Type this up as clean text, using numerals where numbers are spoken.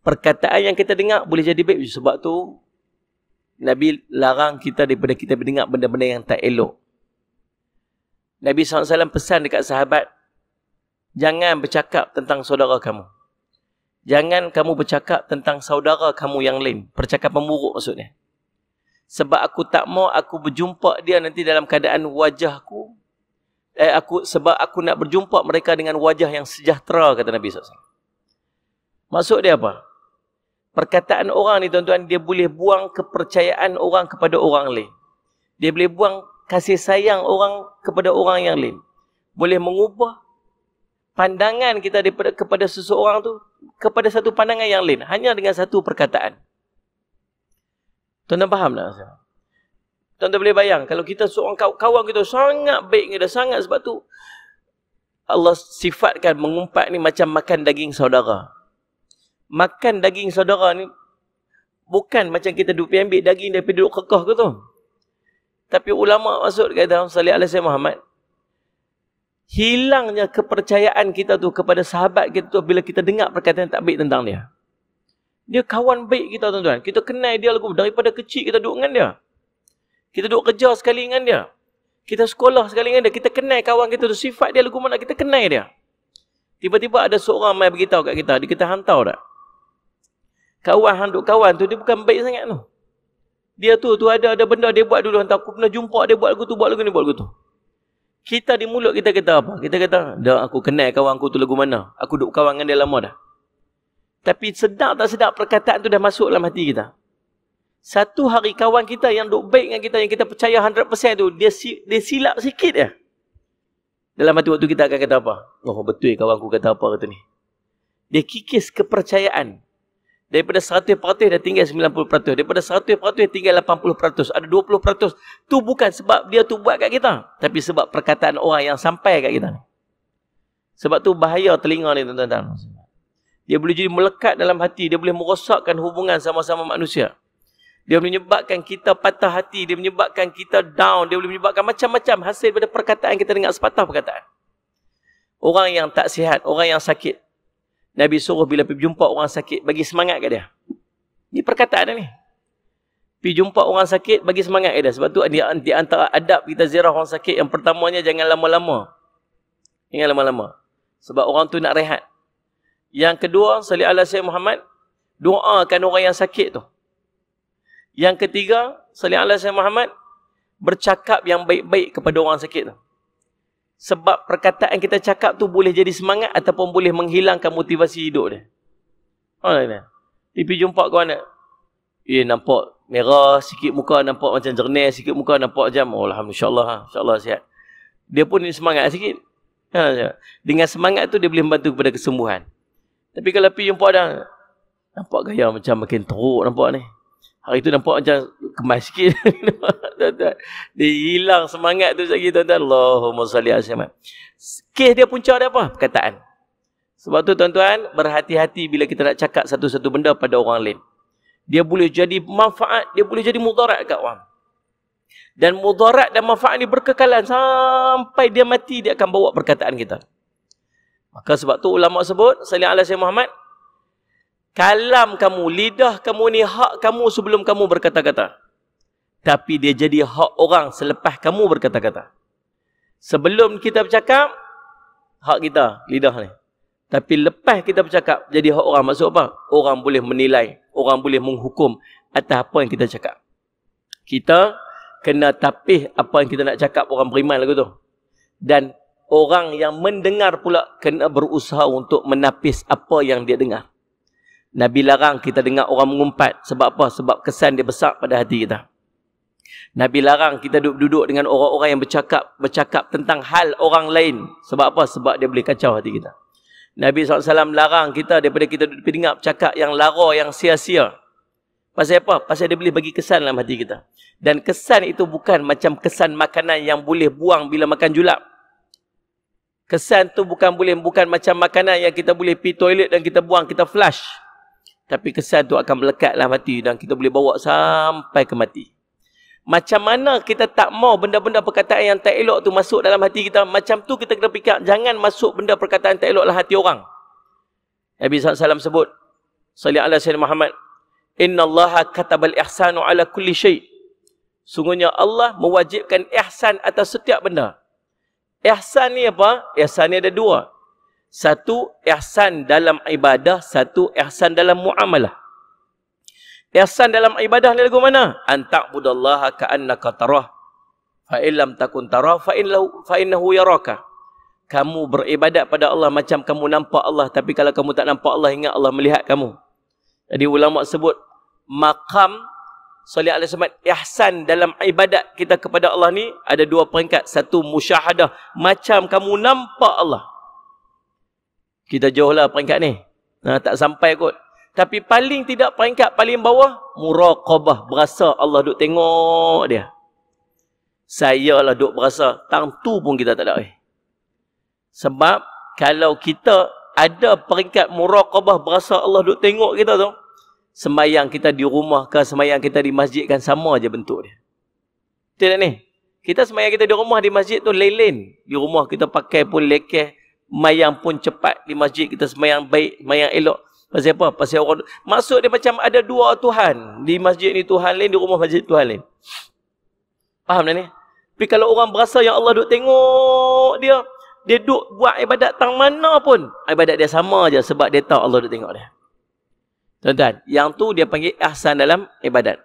perkataan yang kita dengar boleh jadi baik. Sebab tu Nabi larang kita daripada kita mendengar benda-benda yang tak elok. Nabi SAW pesan dekat sahabat, jangan bercakap tentang saudara kamu. Jangan kamu bercakap tentang saudara kamu yang lain. Percakapan buruk maksudnya. Sebab aku tak mau aku berjumpa dia nanti dalam keadaan wajahku. Sebab aku nak berjumpa mereka dengan wajah yang sejahtera, kata Nabi SAW. Maksud dia apa? Perkataan orang ni tuan-tuan, dia boleh buang kepercayaan orang kepada orang lain. Dia boleh buang kasih sayang orang kepada orang yang lain. Boleh mengubah pandangan kita kepada seseorang tu kepada satu pandangan yang lain. Hanya dengan satu perkataan. Tuan-tuan faham tak? Tuan-tuan boleh bayang, kalau kita seorang kawan kita sangat baik, kita sangat, sebab tu Allah sifatkan mengumpat ni macam makan daging saudara. Makan daging saudara ni bukan macam kita duduk ambil daging daripada duduk kekah ke tu. Tapi ulama maksud kata sallallahu alaihi wasallam Muhammad, hilangnya kepercayaan kita tu kepada sahabat kita tu bila kita dengar perkataan tak baik tentang dia. Dia kawan baik kita tuan-tuan. Kita kenal dia lagu daripada kecil, kita duduk dengan dia. Kita duduk kerja sekali dengan dia. Kita sekolah sekali dengan dia. Kita kenal kawan kita tu, sifat dia lagu mana kita kenal dia. Tiba-tiba ada seorang mai beritahu kat kita, dia kata hantau tak? Kawan handuk kawan tu dia bukan baik sangat tu. Dia tu ada benda dia buat dulu, hantar aku pernah jumpa dia buat lagu tu, buat lagu ni, buat lagu tu. Kita di mulut kita kata apa? Kita kata, dah aku kenal kawan aku tu lagu mana. Aku duduk kawan dengan dia lama dah. Tapi sedap tak sedap perkataan tu dah masuk dalam hati kita. Satu hari kawan kita yang duk baik dengan kita, yang kita percaya 100% tu, dia silap sikit je. Dalam hati waktu kita akan kata apa? Oh betul kawan aku kata apa kata ni. Dia kikis kepercayaan. Daripada 100% dah tinggal 90%. Daripada 100% tinggal 80%. Ada 20%. Tu bukan sebab dia tu buat kat kita. Tapi sebab perkataan orang yang sampai kat kita. Sebab tu bahaya telinga ni tuan-tuan. Dia boleh jadi melekat dalam hati. Dia boleh merosakkan hubungan sama-sama manusia. Dia boleh menyebabkan kita patah hati. Dia menyebabkan kita down. Dia boleh menyebabkan macam-macam hasil daripada perkataan kita dengar sepatah perkataan. Orang yang tak sihat, orang yang sakit. Nabi suruh bila pergi jumpa orang sakit, bagi semangat kat dia. Ini perkataan dia ni. Pergi jumpa orang sakit, bagi semangat kat dia. Sebab tu di antara adab kita ziarah orang sakit, yang pertamanya jangan lama-lama. Jangan lama-lama. Sebab orang tu nak rehat. Yang kedua, sallallahu alaihi wasallam Muhammad, doakan orang yang sakit tu. Yang ketiga, sallallahu alaihi wasallam Muhammad, bercakap yang baik-baik kepada orang sakit tu. Sebab perkataan kita cakap tu boleh jadi semangat ataupun boleh menghilangkan motivasi hidup dia. Dia pergi jumpa kawan dia. Nampak merah sikit muka, nampak macam jernih sikit muka, nampak macam alhamdulillah, insyaAllah sihat. Dia pun semangat sikit. Dengan semangat tu dia boleh membantu kepada kesembuhan. Tapi kalau pergi jumpa dia, nampak gaya macam makin teruk nampak ni. Hari tu nampak macam kemas sikit. Dia hilang semangat tu lagi tuan-tuan. Allahumma salli ala Muhammad. Kes dia punca dia apa? Perkataan. Sebab tu tuan-tuan, berhati-hati bila kita nak cakap satu-satu benda pada orang lain. Dia boleh jadi manfaat, dia boleh jadi mudarat kat orang. Dan mudarat dan manfaat ni berkekalan sampai dia mati, dia akan bawa perkataan kita. Maka sebab tu ulama sebut, sallallahu alaihi wasallam Muhammad, kalam kamu, lidah kamu ni hak kamu sebelum kamu berkata-kata. Tapi dia jadi hak orang selepas kamu berkata-kata. Sebelum kita bercakap, hak kita, lidah ni. Tapi lepas kita bercakap, jadi hak orang. Maksud apa? Orang boleh menilai, orang boleh menghukum atas apa yang kita cakap. Kita kena tapih apa yang kita nak cakap orang beriman lagu tu. Dan orang yang mendengar pula kena berusaha untuk menapis apa yang dia dengar. Nabi larang kita dengar orang mengumpat. Sebab apa? Sebab kesan dia besar pada hati kita. Nabi larang kita duduk dengan orang-orang yang bercakap tentang hal orang lain. Sebab apa? Sebab dia boleh kacau hati kita. Nabi SAW larang kita daripada kita duduk dengar bercakap yang lara, yang sia-sia. Pasal apa? Pasal dia boleh bagi kesan dalam hati kita. Dan kesan itu bukan macam kesan makanan yang boleh buang bila makan julap. Kesan tu bukan macam makanan yang kita boleh pergi toilet dan kita buang, kita flush. Tapi kesan tu akan melekat dalam hati dan kita boleh bawa sampai ke mati. Macam mana kita tak mau benda-benda perkataan yang tak elok tu masuk dalam hati kita, macam tu kita kena fikir, jangan masuk benda perkataan tak elok dalam hati orang. Nabi SAW sebut, Salli ala Sayyidina Muhammad. Inna Allaha katabal ihsanu ala kulli syai'. Sungguhnya Allah mewajibkan ihsan atas setiap benda. Ihsan ni apa? Ihsan ni ada dua. Satu, ihsan dalam ibadah. Satu, ihsan dalam muamalah. Ihsan dalam ibadah ni lagu mana? Anta'budallaha ka'annaka tarah. Fa'illam takun tarah fa'innahu yaraka. Kamu beribadat pada Allah macam kamu nampak Allah. Tapi kalau kamu tak nampak Allah, ingat Allah melihat kamu. Jadi ulama sebut maqam salli alaihi wasallam ihsan dalam ibadat kita kepada Allah ni ada dua peringkat. Satu, musyahadah, macam kamu nampak Allah. Kita jauhlah peringkat ni. Tak sampai kot. Tapi paling tidak peringkat paling bawah, muraqabah, berasa Allah duk tengok dia. Saya lah duk berasa, tang tu pun kita tak ada. Sebab kalau kita ada peringkat muraqabah, berasa Allah duk tengok kita tu, semayang kita di rumah ke semayang kita di masjid kan sama aja bentuk dia. Betul tak ni? Kita semayang kita di rumah, di masjid tu lain-lain. Di rumah kita pakai pun lekeh, mayang pun cepat. Di masjid kita semayang baik, semayang elok. Pasal apa? Pasal orang maksud dia macam ada dua Tuhan. Di masjid ni Tuhan lain, di rumah masjid Tuhan lain. Faham tak ni? Tapi kalau orang berasa yang Allah duk tengok dia, dia duk buat ibadat tang mana pun, ibadat dia sama aja sebab dia tahu Allah duk tengok dia. Tuan-tuan, yang tu dia panggil ihsan dalam ibadat.